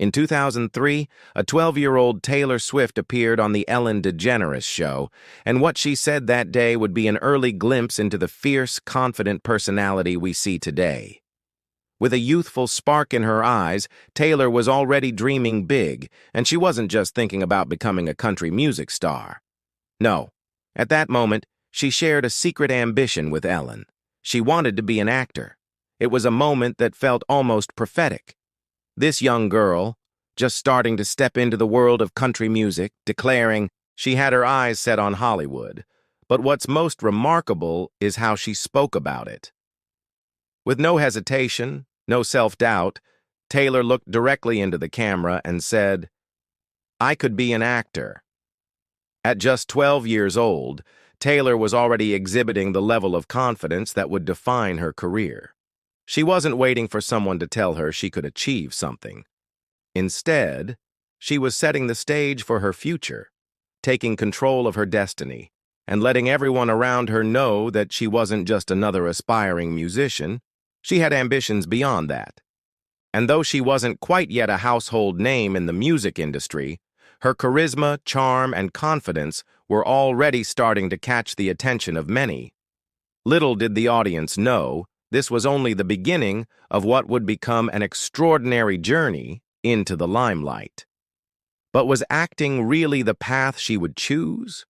In 2003, a 12-year-old Taylor Swift appeared on the Ellen DeGeneres Show, and what she said that day would be an early glimpse into the fierce, confident personality we see today. With a youthful spark in her eyes, Taylor was already dreaming big, and she wasn't just thinking about becoming a country music star. No, at that moment, she shared a secret ambition with Ellen. She wanted to be an actor. It was a moment that felt almost prophetic. This young girl, just starting to step into the world of country music, declaring she had her eyes set on Hollywood. But what's most remarkable is how she spoke about it. With no hesitation, no self-doubt, Taylor looked directly into the camera and said, "I could be an actor." At just 12 years old, Taylor was already exhibiting the level of confidence that would define her career. She wasn't waiting for someone to tell her she could achieve something. Instead, she was setting the stage for her future, taking control of her destiny, and letting everyone around her know that she wasn't just another aspiring musician. She had ambitions beyond that. And though she wasn't quite yet a household name in the music industry, her charisma, charm, and confidence were already starting to catch the attention of many. Little did the audience know, this was only the beginning of what would become an extraordinary journey into the limelight. But was acting really the path she would choose?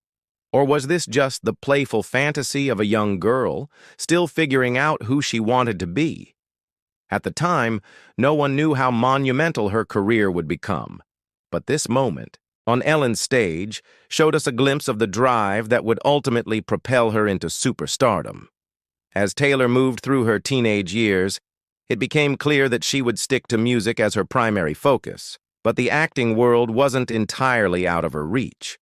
Or was this just the playful fantasy of a young girl, still figuring out who she wanted to be? At the time, no one knew how monumental her career would become. But this moment, on Ellen's stage, showed us a glimpse of the drive that would ultimately propel her into superstardom. As Taylor moved through her teenage years, it became clear that she would stick to music as her primary focus, but the acting world wasn't entirely out of her reach.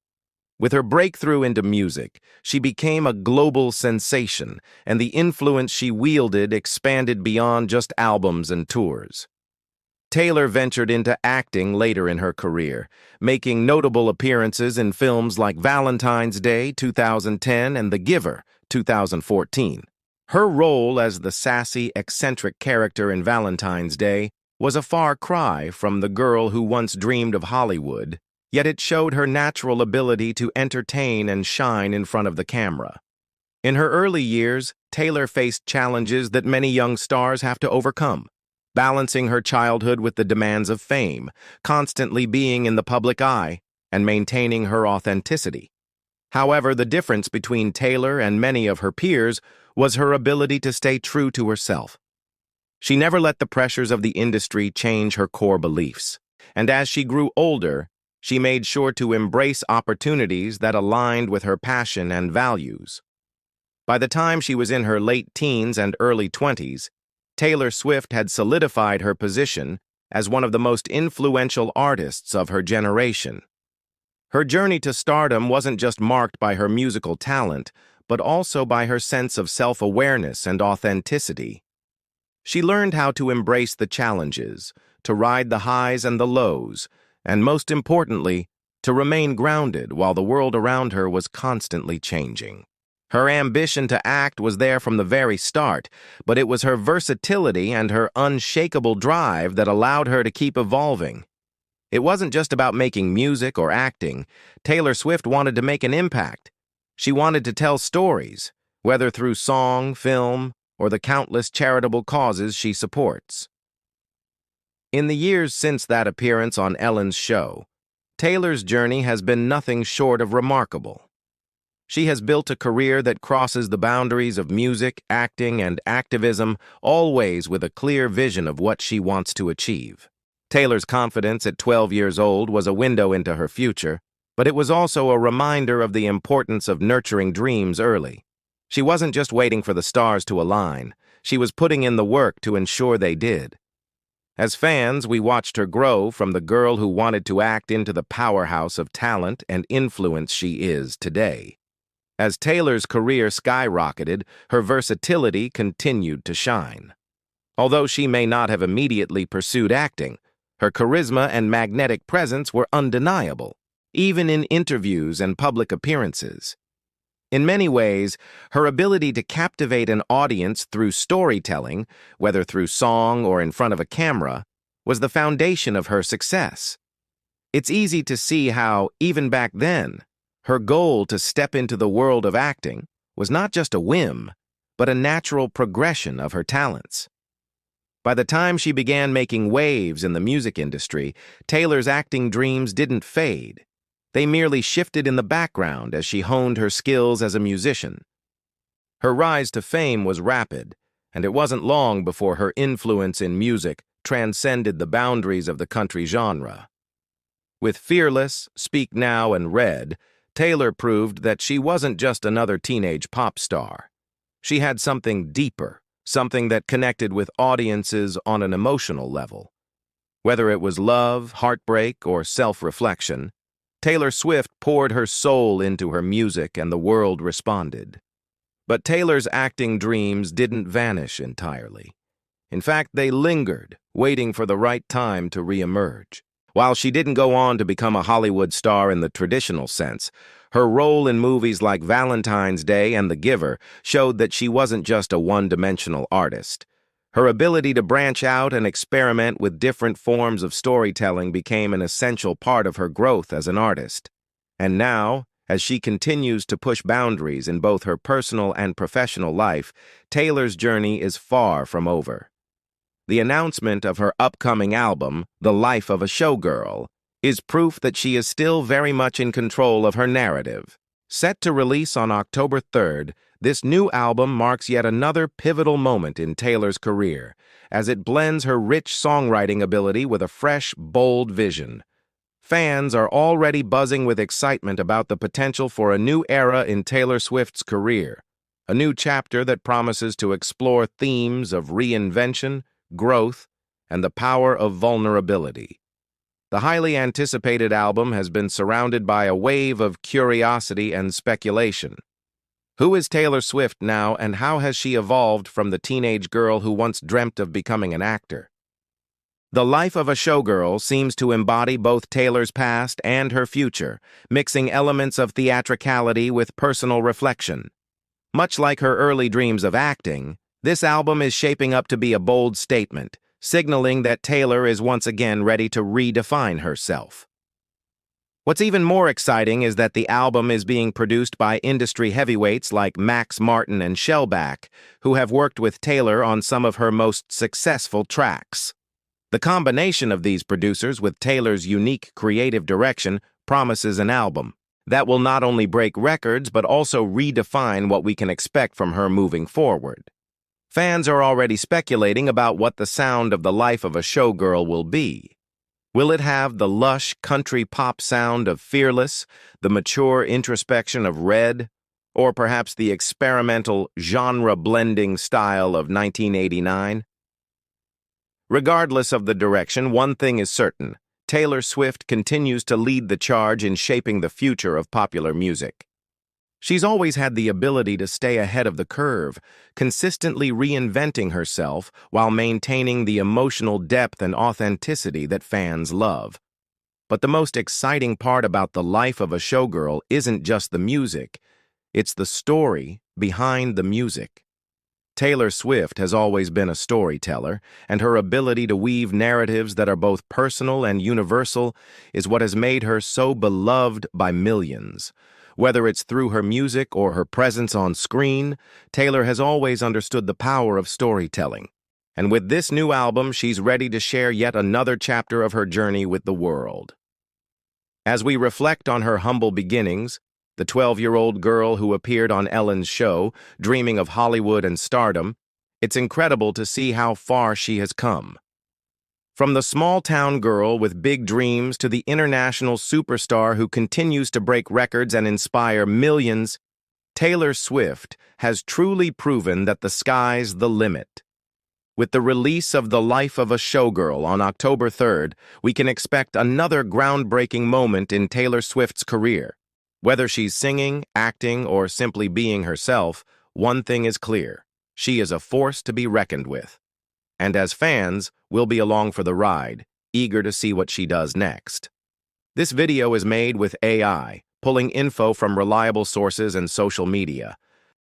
With her breakthrough into music, she became a global sensation, and the influence she wielded expanded beyond just albums and tours. Taylor ventured into acting later in her career, making notable appearances in films like Valentine's Day 2010 and The Giver 2014. Her role as the sassy, eccentric character in Valentine's Day was a far cry from the girl who once dreamed of Hollywood, yet it showed her natural ability to entertain and shine in front of the camera. In her early years, Taylor faced challenges that many young stars have to overcome, balancing her childhood with the demands of fame, constantly being in the public eye, and maintaining her authenticity. However, the difference between Taylor and many of her peers was her ability to stay true to herself. She never let the pressures of the industry change her core beliefs, and as she grew older, she made sure to embrace opportunities that aligned with her passion and values. By the time she was in her late teens and early 20s, Taylor Swift had solidified her position as one of the most influential artists of her generation. Her journey to stardom wasn't just marked by her musical talent, but also by her sense of self-awareness and authenticity. She learned how to embrace the challenges, to ride the highs and the lows, and most importantly, to remain grounded while the world around her was constantly changing. Her ambition to act was there from the very start, but it was her versatility and her unshakable drive that allowed her to keep evolving. It wasn't just about making music or acting. Taylor Swift wanted to make an impact. She wanted to tell stories, whether through song, film, or the countless charitable causes she supports. In the years since that appearance on Ellen's show, Taylor's journey has been nothing short of remarkable. She has built a career that crosses the boundaries of music, acting, and activism, always with a clear vision of what she wants to achieve. Taylor's confidence at 12 years old was a window into her future, but it was also a reminder of the importance of nurturing dreams early. She wasn't just waiting for the stars to align, she was putting in the work to ensure they did. As fans, we watched her grow from the girl who wanted to act into the powerhouse of talent and influence she is today. As Taylor's career skyrocketed, her versatility continued to shine. Although she may not have immediately pursued acting, her charisma and magnetic presence were undeniable, even in interviews and public appearances. In many ways, her ability to captivate an audience through storytelling, whether through song or in front of a camera, was the foundation of her success. It's easy to see how, even back then, her goal to step into the world of acting was not just a whim, but a natural progression of her talents. By the time she began making waves in the music industry, Taylor's acting dreams didn't fade. They merely shifted in the background as she honed her skills as a musician. Her rise to fame was rapid, and it wasn't long before her influence in music transcended the boundaries of the country genre. With Fearless, Speak Now, and Red, Taylor proved that she wasn't just another teenage pop star. She had something deeper, something that connected with audiences on an emotional level. Whether it was love, heartbreak, or self-reflection, Taylor Swift poured her soul into her music and the world responded. But Taylor's acting dreams didn't vanish entirely. In fact, they lingered, waiting for the right time to reemerge. While she didn't go on to become a Hollywood star in the traditional sense, her role in movies like Valentine's Day and The Giver showed that she wasn't just a one-dimensional artist. Her ability to branch out and experiment with different forms of storytelling became an essential part of her growth as an artist. And now, as she continues to push boundaries in both her personal and professional life, Taylor's journey is far from over. The announcement of her upcoming album, The Life of a Showgirl, is proof that she is still very much in control of her narrative. Set to release on October 3rd, this new album marks yet another pivotal moment in Taylor's career, as it blends her rich songwriting ability with a fresh, bold vision. Fans are already buzzing with excitement about the potential for a new era in Taylor Swift's career, a new chapter that promises to explore themes of reinvention, growth, and the power of vulnerability. The highly anticipated album has been surrounded by a wave of curiosity and speculation. Who is Taylor Swift now, and how has she evolved from the teenage girl who once dreamt of becoming an actor? The Life of a Showgirl seems to embody both Taylor's past and her future, mixing elements of theatricality with personal reflection. Much like her early dreams of acting, this album is shaping up to be a bold statement, signaling that Taylor is once again ready to redefine herself. What's even more exciting is that the album is being produced by industry heavyweights like Max Martin and Shellback, who have worked with Taylor on some of her most successful tracks. The combination of these producers with Taylor's unique creative direction promises an album that will not only break records but also redefine what we can expect from her moving forward. Fans are already speculating about what the sound of The Life of a Showgirl will be. Will it have the lush country pop sound of Fearless, the mature introspection of Red, or perhaps the experimental genre-blending style of 1989? Regardless of the direction, one thing is certain: Taylor Swift continues to lead the charge in shaping the future of popular music. She's always had the ability to stay ahead of the curve, consistently reinventing herself while maintaining the emotional depth and authenticity that fans love. But the most exciting part about The Life of a Showgirl isn't just the music, it's the story behind the music. Taylor Swift has always been a storyteller, and her ability to weave narratives that are both personal and universal is what has made her so beloved by millions. Whether it's through her music or her presence on screen, Taylor has always understood the power of storytelling. And with this new album, she's ready to share yet another chapter of her journey with the world. As we reflect on her humble beginnings, the 12-year-old girl who appeared on Ellen's show, dreaming of Hollywood and stardom, it's incredible to see how far she has come. From the small-town girl with big dreams to the international superstar who continues to break records and inspire millions, Taylor Swift has truly proven that the sky's the limit. With the release of The Life of a Showgirl on October 3rd, we can expect another groundbreaking moment in Taylor Swift's career. Whether she's singing, acting, or simply being herself, one thing is clear: she is a force to be reckoned with. And as fans, we'll be along for the ride, eager to see what she does next. This video is made with AI, pulling info from reliable sources and social media.